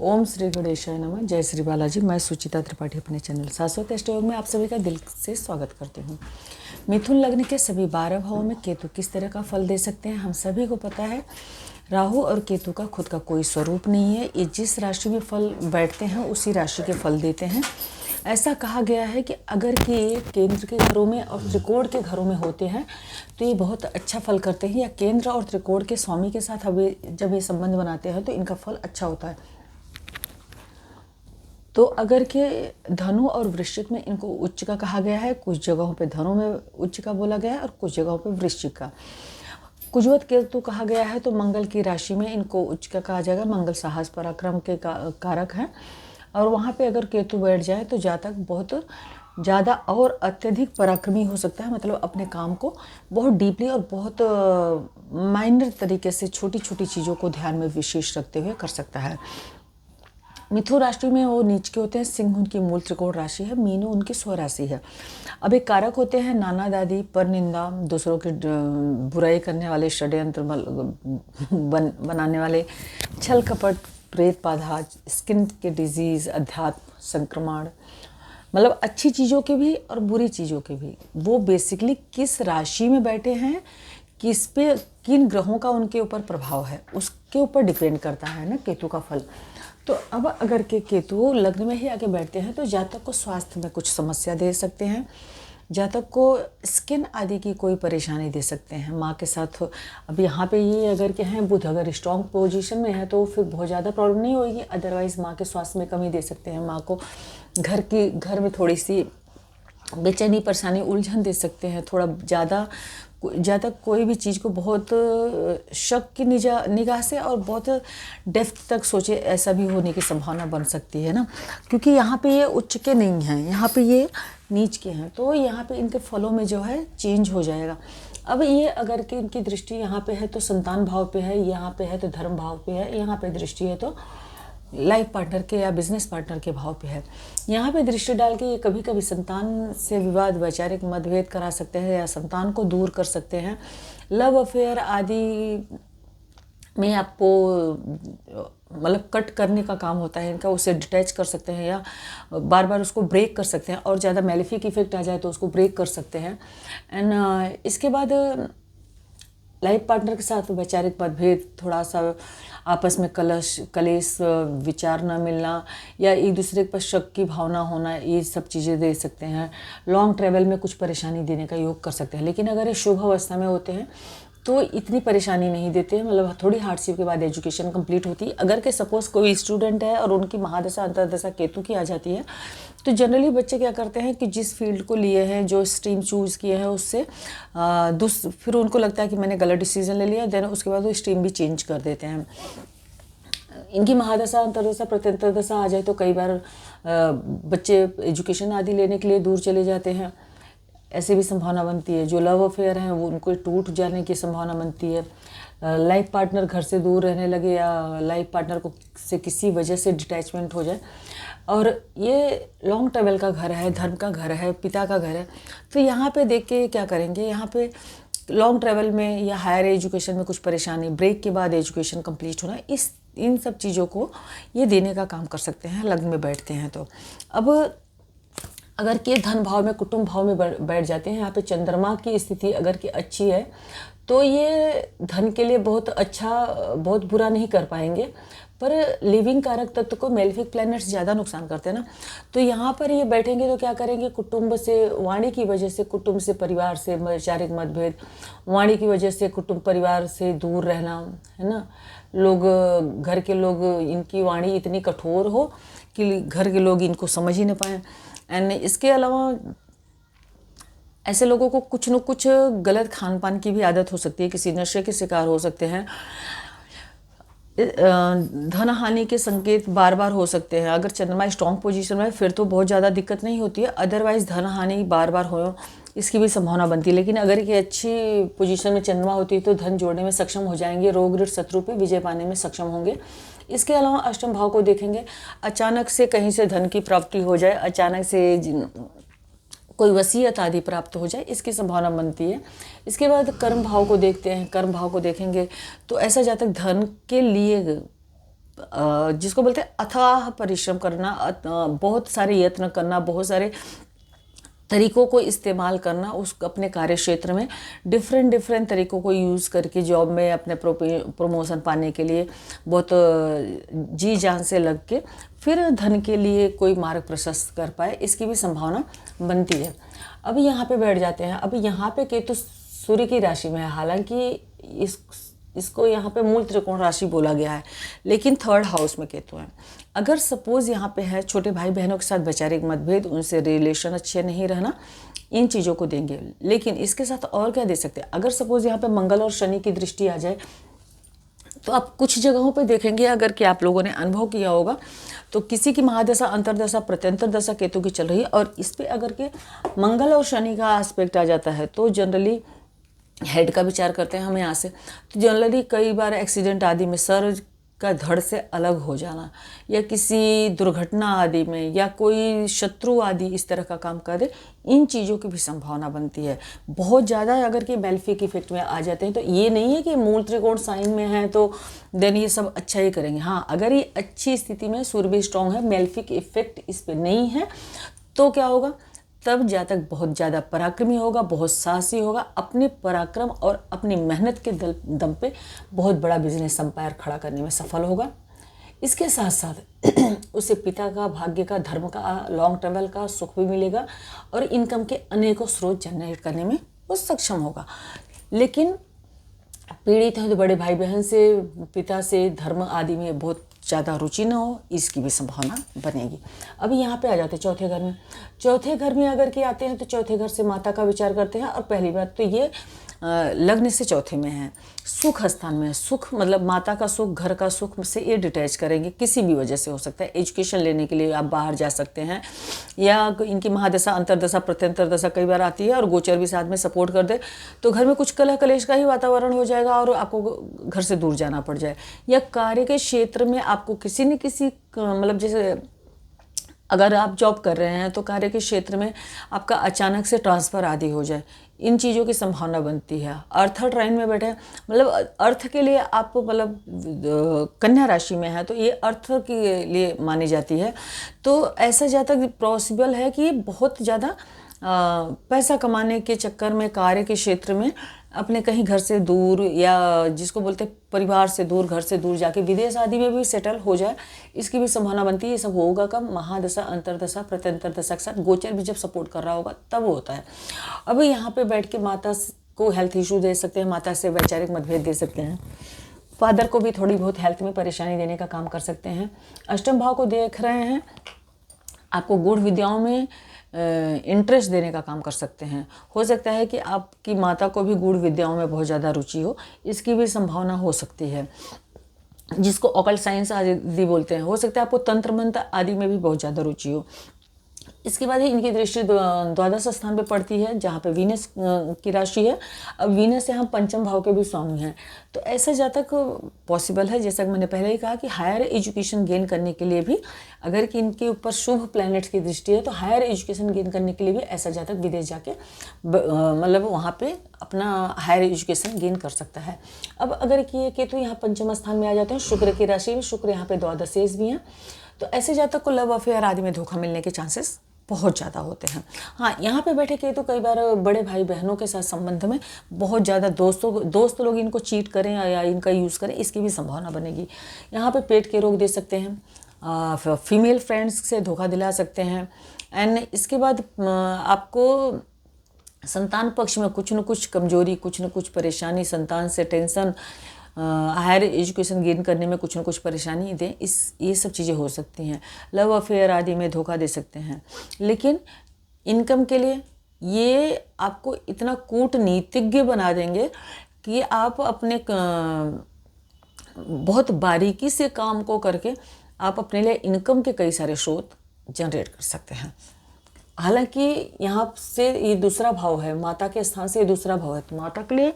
ओम श्री गणेशाय नमः। जय श्री बालाजी। मैं सुचिता त्रिपाठी अपने चैनल शाश्वत अष्टयोग में आप सभी का दिल से स्वागत करती हूँ। मिथुन लग्न के सभी 12 भावों में केतु किस तरह का फल दे सकते हैं हम सभी को पता है। राहु और केतु का खुद का कोई स्वरूप नहीं है, ये जिस राशि में फल बैठते हैं उसी राशि के फल देते हैं। ऐसा कहा गया है कि अगर कि ये केंद्र के घरों में और त्रिकोण के घरों में होते हैं तो ये बहुत अच्छा फल करते हैं, या केंद्र और त्रिकोण के स्वामी के साथ जब ये संबंध बनाते हैं तो इनका फल अच्छा होता है। तो अगर के धनु और वृश्चिक में इनको उच्च का कहा गया है, कुछ जगहों पे धनु में उच्च का बोला गया है और कुछ जगहों पे वृश्चिक का। कुजवत केतु कहा गया है तो मंगल की राशि में इनको उच्च का कहा जाएगा। मंगल साहस पराक्रम के कारक हैं और वहाँ पे अगर केतु बैठ जाए तो जातक बहुत ज़्यादा और अत्यधिक पराक्रमी हो सकता है, मतलब अपने काम को बहुत डीपली और बहुत माइनर तरीके से छोटी छोटी चीज़ों को ध्यान में विशेष रखते हुए कर सकता है। मिथुन राशि में वो नीच के होते हैं। सिंह उनकी मूल त्रिकोण राशि है, मीनू उनकी स्वराशि है। अब एक कारक होते हैं नाना दादी, पर निंदा, दूसरों की बुराई करने वाले, षड्यंत्र बनाने वाले, छल कपट, प्रेत बाधा, स्किन के डिजीज़, अध्यात्म संक्रमण, मतलब अच्छी चीज़ों के भी और बुरी चीज़ों के भी। वो बेसिकली किस राशि में बैठे हैं, किस पे किन ग्रहों का उनके ऊपर प्रभाव है उसके ऊपर डिपेंड करता है ना केतु का फल। तो अब अगर के केतु लग्न में ही आके बैठते हैं तो जातक को स्वास्थ्य में कुछ समस्या दे सकते हैं, जातक को स्किन आदि की कोई परेशानी दे सकते हैं। माँ के साथ अब यहाँ पे ये अगर के हैं बुध अगर स्ट्रॉन्ग पोजीशन में है तो फिर बहुत ज़्यादा प्रॉब्लम नहीं होगी, अदरवाइज़ माँ के स्वास्थ्य में कमी दे सकते हैं। माँ को घर में थोड़ी सी बेचैनी, परेशानी, उलझन दे सकते हैं। थोड़ा ज़्यादा कोई भी चीज़ को बहुत शक की निगाह से और बहुत डेप्थ तक सोचे, ऐसा भी होने की संभावना बन सकती है ना, क्योंकि यहाँ पे ये उच्च के नहीं हैं, यहाँ पे ये नीच के हैं। तो यहाँ पे इनके फलों में जो है चेंज हो जाएगा। अब ये अगर कि इनकी दृष्टि यहाँ पे है तो संतान भाव पे है, यहाँ पे है तो धर्म भाव पे है, यहाँ पे दृष्टि है तो लाइफ पार्टनर के या बिजनेस पार्टनर के भाव पे है। यहाँ पे दृष्टि डाल के ये कभी कभी संतान से विवाद, वैचारिक मतभेद करा सकते हैं या संतान को दूर कर सकते हैं। लव अफेयर आदि में आपको मतलब कट करने का काम होता है इनका, उसे डिटैच कर सकते हैं या बार बार उसको ब्रेक कर सकते हैं, और ज़्यादा मैलिफिक इफेक्ट आ जाए तो उसको ब्रेक कर सकते हैं। एंड इसके बाद लाइफ पार्टनर के साथ वैचारिक मतभेद, थोड़ा सा आपस में कलेश, विचार न मिलना या एक दूसरे पर शक की भावना होना, ये सब चीज़ें दे सकते हैं। लॉन्ग ट्रैवल में कुछ परेशानी देने का योग कर सकते हैं। लेकिन अगर ये शुभ अवस्था में होते हैं तो इतनी परेशानी नहीं देते हैं, मतलब थोड़ी हार्डशिप के बाद एजुकेशन कंप्लीट होती है। अगर के सपोज कोई स्टूडेंट है और उनकी महादशा अंतर्दशा केतु की आ जाती है तो जनरली बच्चे क्या करते हैं कि जिस फील्ड को लिए हैं, जो स्ट्रीम चूज़ किए हैं, उससे फिर उनको लगता है कि मैंने गलत डिसीजन ले लिया, देन उसके बाद वो स्ट्रीम भी चेंज कर देते हैं। इनकी महादशा अंतर्दशा प्रत्यंतरदशा आ जाए तो कई बार बच्चे एजुकेशन आदि लेने के लिए दूर चले जाते हैं, ऐसी भी संभावना बनती है। जो लव अफेयर हैं वो उनको टूट जाने की संभावना बनती है। लाइफ पार्टनर घर से दूर रहने लगे या लाइफ पार्टनर को से किसी वजह से डिटैचमेंट हो जाए। और ये लॉन्ग ट्रैवल का घर है, धर्म का घर है, पिता का घर है, तो यहाँ पे देख के क्या करेंगे, यहाँ पे लॉन्ग ट्रैवल में या हायर एजुकेशन में कुछ परेशानी, ब्रेक के बाद एजुकेशन कंप्लीट होना, इन सब चीज़ों को ये देने का काम कर सकते हैं लग्न में बैठते हैं तो। अब अगर के धन भाव में, कुटुंब भाव में बैठ जाते हैं, यहाँ पे चंद्रमा की स्थिति अगर की अच्छी है तो ये धन के लिए बहुत अच्छा, बहुत बुरा नहीं कर पाएंगे। पर लिविंग कारक तत्व को मेलेफिक प्लैनेट्स ज़्यादा नुकसान करते हैं ना, तो यहाँ पर ये बैठेंगे तो क्या करेंगे, कुटुंब से, वाणी की वजह से, कुटुंब से, परिवार से वैचारिक मतभेद, वाणी की वजह से कुटुंब परिवार से दूर रहना, है ना। घर के लोग, इनकी वाणी इतनी कठोर हो कि घर के लोग इनको समझ ही ना पाएँ। एंड इसके अलावा ऐसे लोगों को कुछ न कुछ गलत खान पान की भी आदत हो सकती है, किसी नशे के शिकार हो सकते हैं। धन हानि के संकेत बार बार हो सकते हैं। अगर चंद्रमा स्ट्रॉन्ग पोजीशन में है फिर तो बहुत ज़्यादा दिक्कत नहीं होती है, अदरवाइज धन हानि बार बार हो इसकी भी संभावना बनती है। लेकिन अगर ये अच्छी पोजीशन में चंद्रमा होती है तो धन जोड़ने में सक्षम हो जाएंगे, रोग ऋण शत्रु पे विजय पाने में सक्षम होंगे। इसके अलावा अष्टम भाव को देखेंगे, अचानक से कहीं से धन की प्राप्ति हो जाए, अचानक से कोई वसीयत आदि प्राप्त हो जाए, इसकी संभावना बनती है। इसके बाद कर्म भाव को देखते हैं, कर्म भाव को देखेंगे तो ऐसा जातक धन के लिए जिसको बोलते हैं अथाह परिश्रम करना, बहुत सारे यत्न करना, बहुत सारे तरीकों को इस्तेमाल करना, उस अपने कार्य क्षेत्र में डिफरेंट तरीकों को यूज़ करके जॉब में अपने प्रमोशन पाने के लिए बहुत जी जान से लग के फिर धन के लिए कोई मार्ग प्रशस्त कर पाए, इसकी भी संभावना बनती है। अभी यहाँ पे बैठ जाते हैं। अभी यहाँ पे केतु सूर्य की राशि में है, हालांकि इसको यहाँ पे मूल त्रिकोण राशि बोला गया है, लेकिन 3rd हाउस में केतु है। अगर सपोज यहाँ पे है छोटे भाई बहनों के साथ वैचारिक मतभेद, उनसे रिलेशन अच्छे नहीं रहना, इन चीज़ों को देंगे। लेकिन इसके साथ और क्या दे सकते हैं, अगर सपोज यहाँ पे मंगल और शनि की दृष्टि आ जाए तो आप कुछ जगहों पे देखेंगे, अगर कि आप लोगों ने अनुभव किया होगा, तो किसी की महादशा, अंतरदशा, प्रत्यंतर दशा केतु की चल रही है और इस पर अगर के मंगल और शनि का एस्पेक्ट आ जाता है तो जनरली हेड का विचार करते हैं हम यहाँ से, तो जनरली कई बार एक्सीडेंट आदि में सर का धड़ से अलग हो जाना, या किसी दुर्घटना आदि में, या कोई शत्रु आदि इस तरह का काम कर दे, इन चीज़ों की भी संभावना बनती है। बहुत ज़्यादा अगर कि मेलेफिक इफेक्ट में आ जाते हैं तो ये नहीं है कि मूल त्रिकोण साइन में है तो देन ये सब अच्छा ही करेंगे। हाँ, अगर ये अच्छी स्थिति में सूर्य भी स्ट्रॉन्ग है, मेलेफिक इफेक्ट इस पर नहीं है, तो क्या होगा, तब जातक बहुत ज़्यादा पराक्रमी होगा, बहुत साहसी होगा, अपने पराक्रम और अपनी मेहनत के दम पे बहुत बड़ा बिजनेस एम्पायर खड़ा करने में सफल होगा। इसके साथ साथ उसे पिता का, भाग्य का, धर्म का, लॉन्ग ट्रैवल का सुख भी मिलेगा और इनकम के अनेकों स्रोत जनरेट करने में वो सक्षम होगा। लेकिन पीड़ित हैं तो बड़े भाई बहन से, पिता से, धर्म आदि में बहुत ज़्यादा रुचि न हो, इसकी भी संभावना बनेगी। अभी यहाँ पे आ जाते हैं चौथे घर में। चौथे घर में अगर के आते हैं तो चौथे घर से माता का विचार करते हैं, और पहली बात तो ये लग्न से चौथे में है, सुख स्थान में है। सुख मतलब माता का सुख, घर का सुख से ये डिटैच करेंगे, किसी भी वजह से हो सकता है। एजुकेशन लेने के लिए आप बाहर जा सकते हैं, या इनकी महादशा, अंतरदशा, प्रत्यंतर दशा कई बार आती है और गोचर भी साथ में सपोर्ट कर दे तो घर में कुछ कलह कलेश का ही वातावरण हो जाएगा और आपको घर से दूर जाना पड़ जाए। या कार्य के क्षेत्र में आपको किसी न किसी मतलब जैसे अगर आप जॉब कर रहे हैं तो कार्य के क्षेत्र में आपका अचानक से ट्रांसफ़र आदि हो जाए, इन चीज़ों की संभावना बनती है। अर्थ ट्राइन में बैठे मतलब अर्थ के लिए आप मतलब कन्या राशि में है तो ये अर्थ के लिए मानी जाती है। तो ऐसा जातक पॉसिबल है कि बहुत ज़्यादा पैसा कमाने के चक्कर में कार्य के क्षेत्र में अपने कहीं घर से दूर, या जिसको बोलते हैं परिवार से दूर, घर से दूर जाके विदेश आदि में भी सेटल हो जाए, इसकी भी संभावना बनती है। ये सब होगा कब, महादशा, अंतरदशा, प्रत्यंतर दशा के साथ गोचर भी जब सपोर्ट कर रहा होगा तब होता है। अब यहाँ पे बैठ के माता को हेल्थ इशू दे सकते हैं, माता से वैचारिक मतभेद दे सकते हैं, फादर को भी थोड़ी बहुत हेल्थ में परेशानी देने का काम कर सकते हैं। अष्टम भाव को देख रहे हैं, आपको गूढ़ विद्याओं में इंटरेस्ट देने का काम कर सकते हैं। हो सकता है कि आपकी माता को भी गूढ़ विद्याओं में बहुत ज़्यादा रुचि हो, इसकी भी संभावना हो सकती है, जिसको ऑकल्ट साइंस आदि बोलते हैं। हो सकता है आपको तंत्र मंत्र आदि में भी बहुत ज़्यादा रुचि हो। इसके बाद ही इनकी दृष्टि द्वादश स्थान पे पड़ती है, जहाँ पे वीनस की राशि है। अब वीनस से हम पंचम भाव के भी स्वामी हैं, तो ऐसा जातक पॉसिबल है, जैसा कि मैंने पहले ही कहा कि हायर एजुकेशन गेन करने के लिए भी अगर कि इनके ऊपर शुभ प्लैनेट्स की दृष्टि है तो हायर एजुकेशन गेन करने के लिए भी ऐसा जातक विदेश जाके मतलब वहाँ पे अपना हायर एजुकेशन गेन कर सकता है। अब अगर कि ये केतु यहाँ पंचम स्थान में आ जाते हैं, शुक्र की राशि में, शुक्र यहाँ पे द्वादशेश भी हैं, तो ऐसे जातक को लव अफेयर आदि में धोखा मिलने के चांसेस बहुत ज़्यादा होते हैं। हाँ, यहाँ पे बैठे केतु कई बार बड़े भाई बहनों के साथ संबंध में बहुत ज़्यादा दोस्त लोग इनको चीट करें या इनका यूज़ करें, इसकी भी संभावना बनेगी। यहाँ पे पेट के रोग दे सकते हैं, फीमेल फ्रेंड्स से धोखा दिला सकते हैं, एंड इसके बाद आपको संतान पक्ष में कुछ न कुछ कमजोरी, कुछ न कुछ परेशानी, संतान से टेंशन, हायर एजुकेशन गेन करने में कुछ न कुछ परेशानी दें, ये सब चीज़ें हो सकती हैं। लव अफेयर आदि में धोखा दे सकते हैं। लेकिन इनकम के लिए ये आपको इतना कूटनीतिज्ञ बना देंगे कि आप अपने बहुत बारीकी से काम को करके आप अपने लिए इनकम के कई सारे स्रोत जनरेट कर सकते हैं। हालांकि यहाँ से ये दूसरा भाव है, माता के स्थान से ये दूसरा भाव है, तो माता के लिए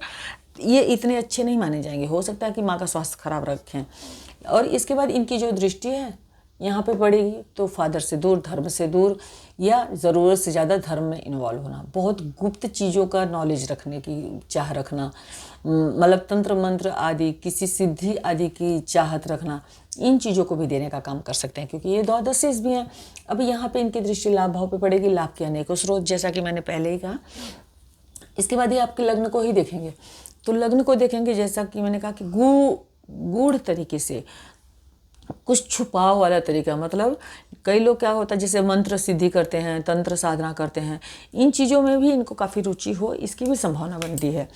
ये इतने अच्छे नहीं माने जाएंगे। हो सकता है कि माँ का स्वास्थ्य खराब रखें। और इसके बाद इनकी जो दृष्टि है यहाँ पे पड़ेगी तो फादर से दूर, धर्म से दूर, या ज़रूरत से ज़्यादा धर्म में इन्वॉल्व होना, बहुत गुप्त चीज़ों का नॉलेज रखने की चाह रखना, मतलब तंत्र मंत्र आदि, किसी सिद्धि आदि की चाहत रखना, इन चीज़ों को भी देने का काम कर सकते हैं, क्योंकि ये द्वादशीज भी हैं। अब यहाँ पे इनकी दृष्टि लाभ भाव पे पड़ेगी, लाभ के अनेकों स्रोत, जैसा कि मैंने पहले ही कहा। इसके बाद ये आपके लग्न को ही देखेंगे, तो लग्न को देखेंगे जैसा कि मैंने कहा कि गूढ़ तरीके से, कुछ छुपाव वाला तरीका, मतलब कई लोग क्या होता है जैसे मंत्र सिद्धि करते हैं, तंत्र साधना करते हैं, इन चीज़ों में भी इनको काफ़ी रुचि हो, इसकी भी संभावना बनती है।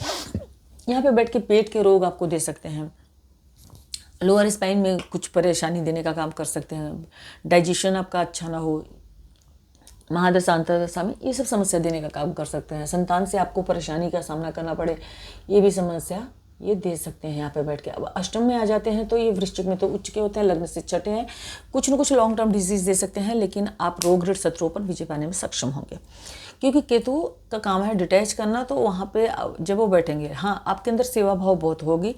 यहाँ पे बैठ के पेट के रोग आपको दे सकते हैं, लोअर स्पाइन में कुछ परेशानी देने का काम कर सकते हैं, डाइजेशन आपका अच्छा ना हो, महादशा अंतर्दशा में ये सब समस्या देने का काम कर सकते हैं, संतान से आपको परेशानी का सामना करना पड़े, ये भी समस्या ये दे सकते हैं यहाँ पे बैठ के। अब अष्टम में आ जाते हैं तो ये वृश्चिक में तो उच्च के होते हैं, लग्न से छठे हैं, कुछ न कुछ लॉन्ग टर्म डिजीज दे सकते हैं, लेकिन आप रोग ऋण शत्रुओं पर विजय पाने में सक्षम होंगे, क्योंकि केतु का काम है डिटैच करना। तो वहाँ पे जब वो बैठेंगे, हाँ आपके अंदर सेवा भाव बहुत होगी,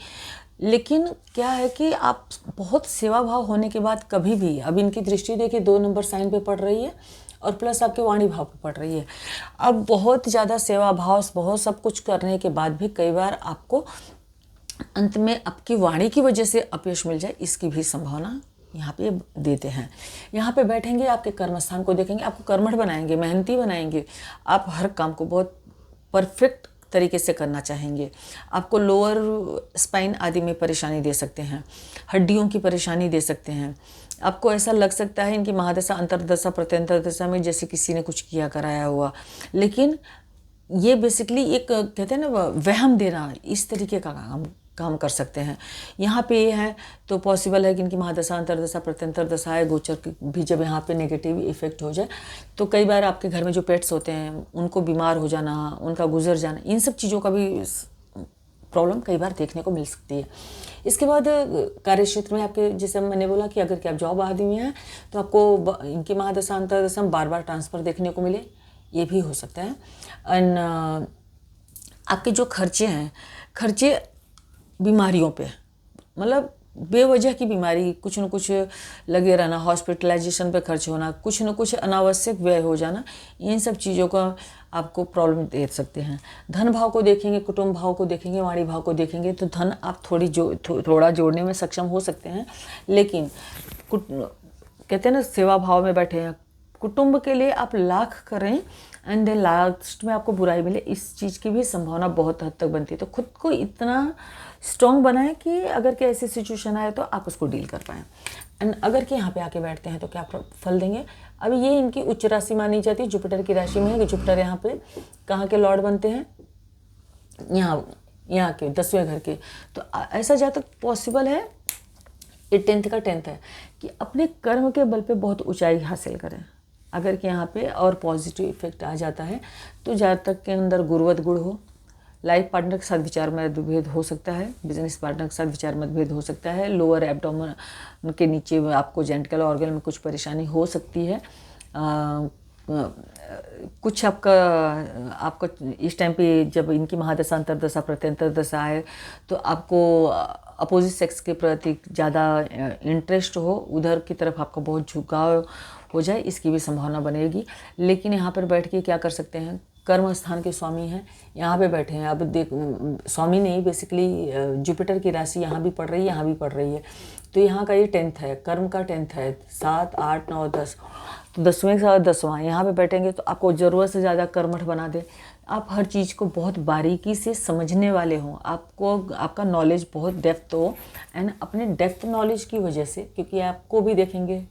लेकिन क्या है कि आप बहुत सेवा भाव होने के बाद कभी भी, अब इनकी दृष्टि देखिए 2 नंबर साइन पे पड़ रही है और प्लस आपके वाणी भाव पे पड़ रही है। अब बहुत ज़्यादा सेवा भाव, बहुत सब कुछ करने के बाद भी कई बार आपको अंत में आपकी वाणी की वजह से अपयश मिल जाए, इसकी भी संभावना यहाँ पे देते हैं। यहाँ पे बैठेंगे, आपके कर्मस्थान को देखेंगे, आपको कर्मठ बनाएंगे, मेहनती बनाएंगे, आप हर काम को बहुत परफेक्ट तरीके से करना चाहेंगे। आपको लोअर स्पाइन आदि में परेशानी दे सकते हैं, हड्डियों की परेशानी दे सकते हैं, आपको ऐसा लग सकता है इनकी महादशा अंतर्दशा प्रत्यंतर दशा में जैसे किसी ने कुछ किया कराया हुआ, लेकिन ये बेसिकली एक कहते हैं ना वहम देना, इस तरीके का काम कर सकते हैं। यहाँ पे ये है तो पॉसिबल है कि इनकी महादशा अंतर्दशा प्रत्यंतर दशा है, गोचर भी जब यहाँ पे नेगेटिव इफेक्ट हो जाए तो कई बार आपके घर में जो पेट्स होते हैं उनको बीमार हो जाना, उनका गुजर जाना, इन सब चीज़ों का भी प्रॉब्लम कई बार देखने को मिल सकती है। इसके बाद कार्य क्षेत्र में आपके, जैसे मैंने बोला कि अगर कि आप जॉब आदमी हैं तो आपको इनकी महादशा अंतर्दशा में बार बार ट्रांसफ़र देखने को मिले, ये भी हो सकता है। एंड आपके जो खर्चे हैं, खर्चे बीमारियों पे, मतलब बेवजह की बीमारी, कुछ न कुछ लगे रहना, हॉस्पिटलाइजेशन पे खर्च होना, कुछ न कुछ अनावश्यक व्यय हो जाना, इन सब चीज़ों का आपको प्रॉब्लम दे सकते हैं। धन भाव को देखेंगे, कुटुंब भाव को देखेंगे, वाणी भाव को देखेंगे तो धन आप थोड़ा जोड़ने में सक्षम हो सकते हैं, लेकिन कहते हैं ना सेवा भाव में बैठे हैं, कुटुंब के लिए आप लाख करें एंड देन लास्ट में आपको बुराई मिले, इस चीज़ की भी संभावना बहुत हद तक बनती है। तो खुद को इतना स्ट्रॉन्ग बनाएं कि अगर कि ऐसी सिचुएशन आए तो आप उसको डील कर पाएँ। एंड अगर कि यहाँ पे आके बैठते हैं तो क्या फल देंगे। अभी ये इनकी उच्च राशि मानी जाती है, जुपिटर की राशि में है कि जुपिटर यहाँ पे कहाँ के लॉर्ड बनते हैं, यहाँ के 10वें घर के। तो ऐसा जातक पॉसिबल है, ये 10th का 10th है कि अपने कर्म के बल पे बहुत ऊंचाई हासिल करें। अगर कि यहाँ पे और पॉजिटिव इफेक्ट आ जाता है तो जातक के अंदर गुरुवत गुण हो, लाइफ पार्टनर के साथ विचार मतभेद हो सकता है, बिजनेस पार्टनर के साथ विचार मतभेद हो सकता है, लोअर एब्डोमेन के नीचे आपको जेंटिकल ऑर्गन में कुछ परेशानी हो सकती है, कुछ आपका इस टाइम पे जब इनकी महादशा अंतर्दशा प्रत्यंतर दशा है तो आपको अपोजिट सेक्स के प्रति ज़्यादा इंटरेस्ट हो, उधर की तरफ आपका बहुत झुकाव हो जाए, इसकी भी संभावना बनेगी। लेकिन यहाँ पर बैठ के क्या कर सकते हैं, कर्म स्थान के स्वामी हैं, यहाँ पे बैठे हैं। अब देख, स्वामी नहीं, बेसिकली जुपिटर की राशि यहाँ भी पड़ रही है, यहाँ भी पड़ रही है, तो यहाँ का ये 10th है, कर्म का 10th है, 7, 8, 9, 10, तो 10वें के साथ 10वां यहाँ पे बैठेंगे तो आपको ज़रूरत से ज़्यादा कर्मठ बना दे। आप हर चीज़ को बहुत बारीकी से समझने वाले हों, आपको आपका नॉलेज बहुत डेप्थ हो, एंड अपने डेप्थ नॉलेज की वजह से, क्योंकि आपको भी देखेंगे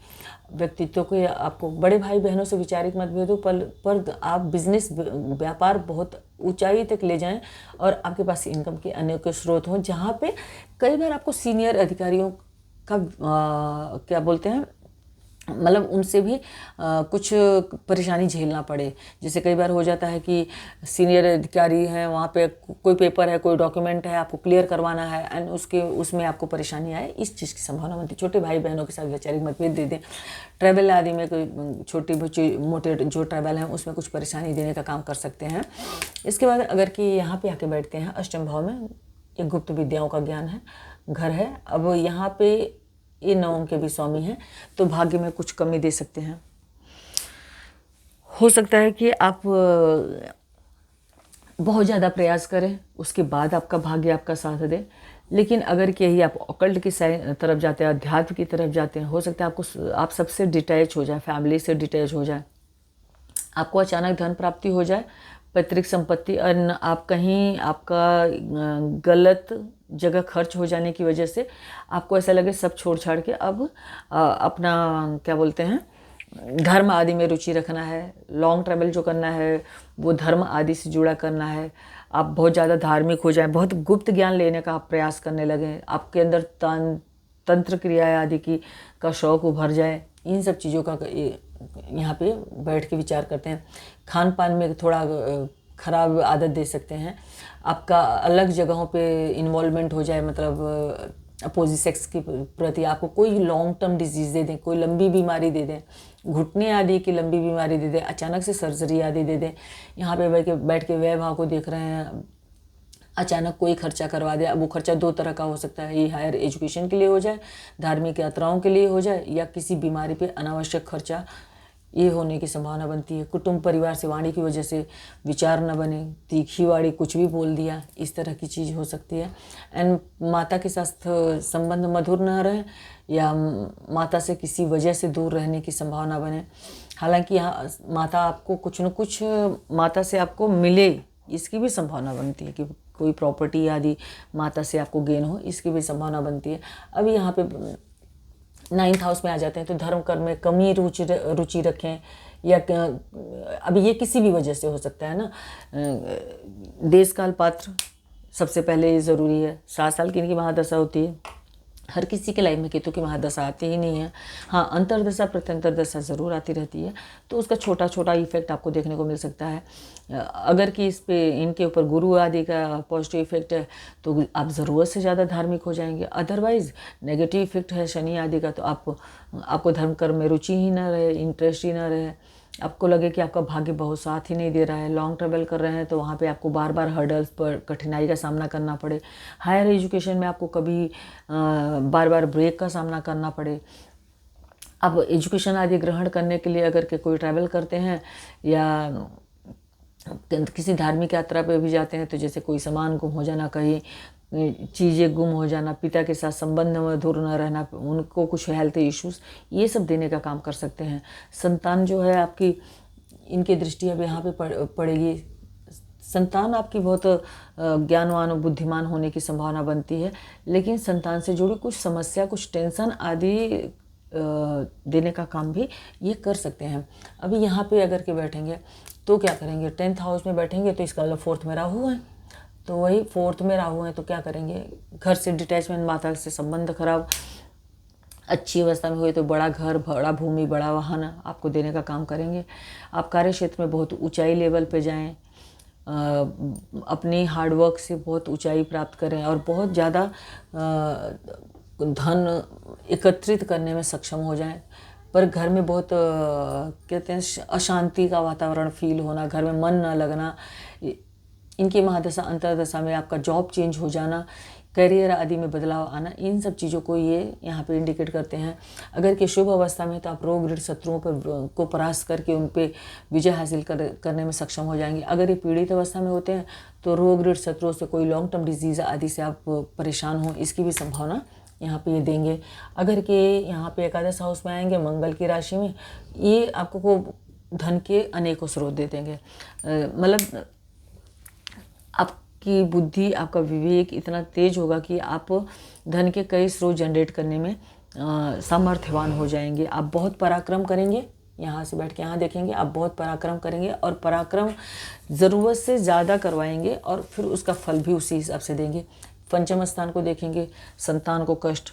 व्यक्तित्व को, आपको बड़े भाई बहनों से वैचारिक मतभेद हो पर आप बिजनेस व्यापार बहुत ऊंचाई तक ले जाएं और आपके पास इनकम के अनेक स्रोत हों, जहाँ पे कई बार आपको सीनियर अधिकारियों का क्या बोलते हैं, मतलब उनसे भी कुछ परेशानी झेलना पड़े। जैसे कई बार हो जाता है कि सीनियर अधिकारी हैं, वहाँ पे कोई पेपर है, कोई डॉक्यूमेंट है, आपको क्लियर करवाना है एंड उसमें आपको परेशानी आए, इस चीज़ की संभावना बनती है। छोटे भाई बहनों के साथ वैचारिक मतभेद दे दें, ट्रैवल आदि में कोई छोटी बच्ची मोटे जो ट्रैवल हैं उसमें कुछ परेशानी देने का काम कर सकते हैं। इसके बाद अगर कि यहाँ पे आके बैठते हैं, अष्टम भाव में एक गुप्त विद्याओं का ज्ञान है, घर है। अब यहाँ पे ये 9 अंक के भी स्वामी हैं, तो भाग्य में कुछ कमी दे सकते हैं। हो सकता है कि आप बहुत ज़्यादा प्रयास करें, उसके बाद आपका भाग्य आपका साथ दे। लेकिन अगर कि यही आप ऑकल्ट की तरफ जाते हैं, अध्यात्म की तरफ जाते हैं, हो सकता है आप सबसे डिटैच हो जाए, फैमिली से डिटैच हो जाए, आपको अचानक धन प्राप्ति हो जाए, पैतृक संपत्ति, और आप कहीं आपका गलत जगह खर्च हो जाने की वजह से आपको ऐसा लगे सब छोड़ छाड़ के अब अपना क्या बोलते हैं धर्म आदि में रुचि रखना है, लॉन्ग ट्रैवल जो करना है वो धर्म आदि से जुड़ा करना है, आप बहुत ज़्यादा धार्मिक हो जाएं, बहुत गुप्त ज्ञान लेने का आप प्रयास करने लगें, आपके अंदर तंत्र क्रिया आदि का शौक उभर जाए। इन सब चीज़ों का यहाँ पे बैठ के विचार करते हैं। खान पान में थोड़ा खराब आदत दे सकते हैं, आपका अलग जगहों पे इन्वॉल्वमेंट हो जाए, मतलब अपोजिट सेक्स के प्रति आपको कोई लॉन्ग टर्म डिजीज़ दे दें, कोई लंबी बीमारी दे दें, घुटने आदि की लंबी बीमारी दे दें, अचानक से सर्जरी आदि दे दें, यहाँ पे बैठ के वैवाह को देख रहे हैं, अचानक कोई खर्चा करवा दे। अब वो खर्चा 2 तरह का हो सकता है, ये हायर एजुकेशन के लिए हो जाए, धार्मिक यात्राओं के लिए हो जाए, या किसी बीमारी पे अनावश्यक खर्चा ये होने की संभावना बनती है। कुटुंब परिवार से वाणी की वजह से विचार न बने, तीखी वाणी कुछ भी बोल दिया, इस तरह की चीज़ हो सकती है। एंड माता के साथ संबंध मधुर न रहे, या माता से किसी वजह से दूर रहने की संभावना बने। हालांकि यहाँ माता आपको कुछ न कुछ माता से आपको मिले, इसकी भी संभावना बनती है कि कोई प्रॉपर्टी आदि माता से आपको गेन हो, इसकी भी संभावना बनती है। अभी यहाँ पे 9th हाउस में आ जाते हैं, तो धर्म कर्म में कमी रुचि रखें, या अभी ये किसी भी वजह से हो सकता है ना। देश काल पात्र सबसे पहले ये ज़रूरी है। 7 साल की इनकी महादशा होती है, हर किसी के लाइफ में केतु की महादशा आती ही नहीं है। हाँ, अंतरदशा प्रत्यंतर दशा ज़रूर आती रहती है, तो उसका छोटा छोटा इफेक्ट आपको देखने को मिल सकता है। अगर कि इस पे इनके ऊपर गुरु आदि का पॉजिटिव इफेक्ट है तो आप ज़रूरत से ज़्यादा धार्मिक हो जाएंगे। अदरवाइज़ नेगेटिव इफेक्ट है शनि आदि का, तो आपको धर्म कर्म में रुचि ही ना रहे, इंटरेस्ट ही ना रहे, आपको लगे कि आपका भाग्य बहुत साथ ही नहीं दे रहा है, लॉन्ग ट्रैवल कर रहे हैं तो वहाँ पे आपको बार बार हर्डल्स पर कठिनाई का सामना करना पड़े, हायर एजुकेशन में आपको कभी बार बार ब्रेक का सामना करना पड़े। अब एजुकेशन आदि ग्रहण करने के लिए अगर के कोई ट्रैवल करते हैं या किसी धार्मिक यात्रा पे भी जाते हैं, तो जैसे कोई सामान गुम हो जाना, कहीं चीज़ें गुम हो जाना, पिता के साथ संबंध मधुर न रहना, उनको कुछ हेल्थ इश्यूज, ये सब देने का काम कर सकते हैं। संतान जो है आपकी, इनकी दृष्टि अब यहाँ पे पड़ेगी। संतान आपकी बहुत ज्ञानवान और बुद्धिमान होने की संभावना बनती है, लेकिन संतान से जुड़ी कुछ समस्या, कुछ टेंशन आदि देने का काम भी ये कर सकते हैं। अभी यहाँ पे अगर के बैठेंगे तो क्या करेंगे, 10th हाउस में बैठेंगे तो इसका मतलब 4th में राहु है, तो वही 4th में राहु है तो क्या करेंगे, घर से डिटैचमेंट, माता से संबंध खराब, अच्छी अवस्था में हुए तो बड़ा घर, बड़ा भूमि, बड़ा वाहन आपको देने का काम करेंगे। आप कार्य क्षेत्र में बहुत ऊंचाई लेवल पे जाएं, अपनी हार्डवर्क से बहुत ऊंचाई प्राप्त करें और बहुत ज़्यादा धन एकत्रित करने में सक्षम हो जाएं। पर घर में बहुत कहते हैं अशांति का वातावरण फील होना, घर में मन न लगना, इनकी महादशा अंतरदशा में आपका जॉब चेंज हो जाना, करियर आदि में बदलाव आना, इन सब चीज़ों को ये यहाँ पे इंडिकेट करते हैं। अगर कि शुभ अवस्था में तो आप रोग ऋण शत्रुओं पर को परास्त करके उन पे विजय हासिल करने में सक्षम हो जाएंगे। अगर ये पीड़ित अवस्था में होते हैं तो रोग ऋण शत्रुओं से, कोई लॉन्ग टर्म डिजीज़ आदि से आप परेशान हो, इसकी भी संभावना यहाँ पे ये देंगे। अगर कि यहाँ पे एकादश हाउस में आएंगे मंगल की राशि में, ये आपको को धन के अनेकों स्रोत दे देंगे। मतलब आपकी बुद्धि, आपका विवेक इतना तेज होगा कि आप धन के कई स्रोत जनरेट करने में सामर्थ्यवान हो जाएंगे। आप बहुत पराक्रम करेंगे, यहाँ से बैठ के यहाँ देखेंगे, आप बहुत पराक्रम करेंगे और पराक्रम ज़रूरत से ज़्यादा करवाएंगे और फिर उसका फल भी उसी हिसाब से देंगे। पंचम स्थान को देखेंगे, संतान को कष्ट,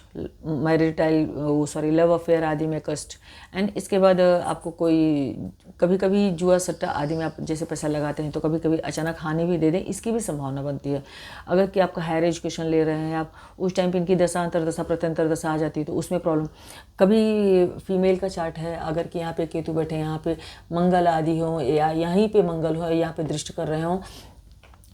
लव अफेयर आदि में कष्ट, एंड इसके बाद आपको कोई कभी कभी जुआ सट्टा आदि में आप जैसे पैसा लगाते हैं तो कभी कभी अचानक हानि भी दे दें, इसकी भी संभावना बनती है। अगर कि आपका हायर एजुकेशन ले रहे हैं आप, उस टाइम पे इनकी दशा अंतरदशा प्रत्यंतर दशा आ जाती है तो उसमें प्रॉब्लम। कभी फीमेल का चार्ट है, अगर कि यहाँ पे केतु बैठे, यहाँ पे मंगल आदि हो या यहीं पे मंगल हो, यहाँ पे दृष्टि कर रहे हों,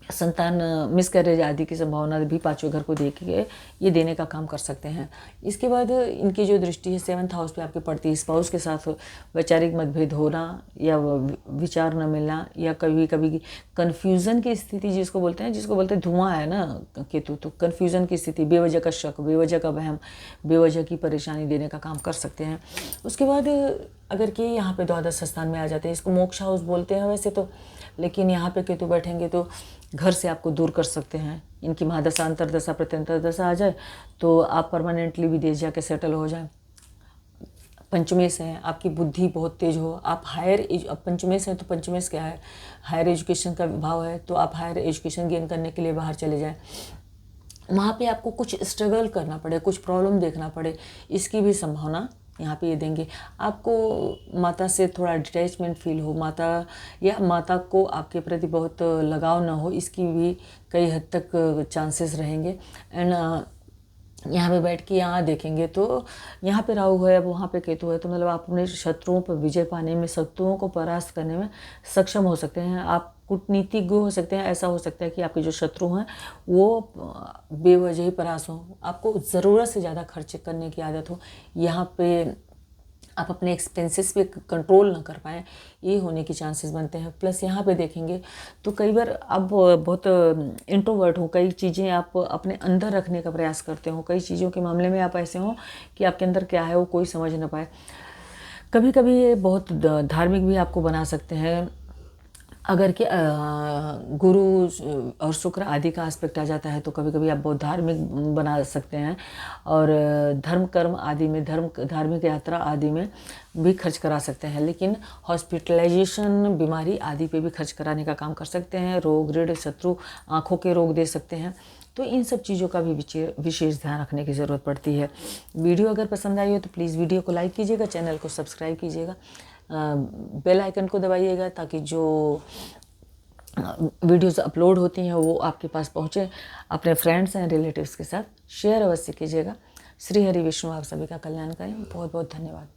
संतान मिसकैरेज आदि की संभावना भी पाँचवें घर को देख के ये देने का काम कर सकते हैं। इसके बाद इनकी जो दृष्टि है 7th हाउस पे आपके पड़ती है। स्पाउस के साथ वैचारिक मतभेद होना या विचार न मिलना या कभी कभी कन्फ्यूज़न की स्थिति जिसको बोलते हैं धुआं है ना केतु, तो कन्फ्यूज़न की स्थिति, बेवजह का शक, बेवजह का वहम, बेवजह की परेशानी देने का काम कर सकते हैं। उसके बाद अगर कि यहाँ पे द्वादश स्थान में आ जाते हैं, इसको मोक्ष हाउस बोलते हैं वैसे तो, लेकिन यहाँ पे केतु बैठेंगे तो घर से आपको दूर कर सकते हैं। इनकी महादशा, अंतरदशा, प्रत्यंतर दशा आ जाए तो आप परमानेंटली विदेश जाके सेटल हो जाए। पंचमेश है, आपकी बुद्धि बहुत तेज हो, आप अब पंचमेश है तो पंचमेश क्या है, हायर एजुकेशन का भाव है, तो आप हायर एजुकेशन गेन करने के लिए बाहर चले जाएं। वहाँ पे आपको कुछ स्ट्रगल करना पड़े, कुछ प्रॉब्लम देखना पड़े, इसकी भी संभावना यहाँ पे ये देंगे। आपको माता से थोड़ा डिटैचमेंट फील हो, माता को आपके प्रति बहुत लगाव ना हो, इसकी भी कई हद तक चांसेस रहेंगे। एंड यहाँ पे बैठ के यहाँ देखेंगे तो यहाँ पे राहु है, वहाँ पे केतु है, तो मतलब आप अपने शत्रुओं पर विजय पाने में, शत्रुओं को परास्त करने में सक्षम हो सकते हैं। आप कूटनीतिज्ञ हो सकते हैं। ऐसा हो सकता है कि आपके जो शत्रु हैं वो बेवजह ही परास्त हों, आपको ज़रूरत से ज़्यादा खर्च करने की आदत हो, यहाँ पे आप अपने एक्सपेंसेस पे कंट्रोल ना कर पाएँ, ये होने की चांसेस बनते हैं। प्लस यहाँ पे देखेंगे तो कई बार आप बहुत इंट्रोवर्ट हो, कई चीज़ें आप अपने अंदर रखने का प्रयास करते हो, कई चीज़ों के मामले में आप ऐसे हो कि आपके अंदर क्या है वो कोई समझ ना पाए। कभी कभी ये बहुत धार्मिक भी आपको बना सकते हैं। अगर कि गुरु और शुक्र आदि का एस्पेक्ट आ जाता है तो कभी कभी आप बहुत धार्मिक बना सकते हैं और धर्म कर्म आदि में, धार्मिक यात्रा आदि में भी खर्च करा सकते हैं। लेकिन हॉस्पिटलाइजेशन, बीमारी आदि पे भी खर्च कराने का काम कर सकते हैं। रोग, ऋण, शत्रु, आँखों के रोग दे सकते हैं। तो इन सब चीज़ों का भी विशेष ध्यान रखने की ज़रूरत पड़ती है। वीडियो अगर पसंद आई हो तो प्लीज़ वीडियो को लाइक कीजिएगा, चैनल को सब्सक्राइब कीजिएगा, बेल आइकन को दबाइएगा ताकि जो वीडियोस अपलोड होती हैं वो आपके पास पहुँचे। अपने फ्रेंड्स एंड रिलेटिव्स के साथ शेयर अवश्य कीजिएगा। श्री हरि विष्णु आप सभी का कल्याण करें। बहुत बहुत धन्यवाद।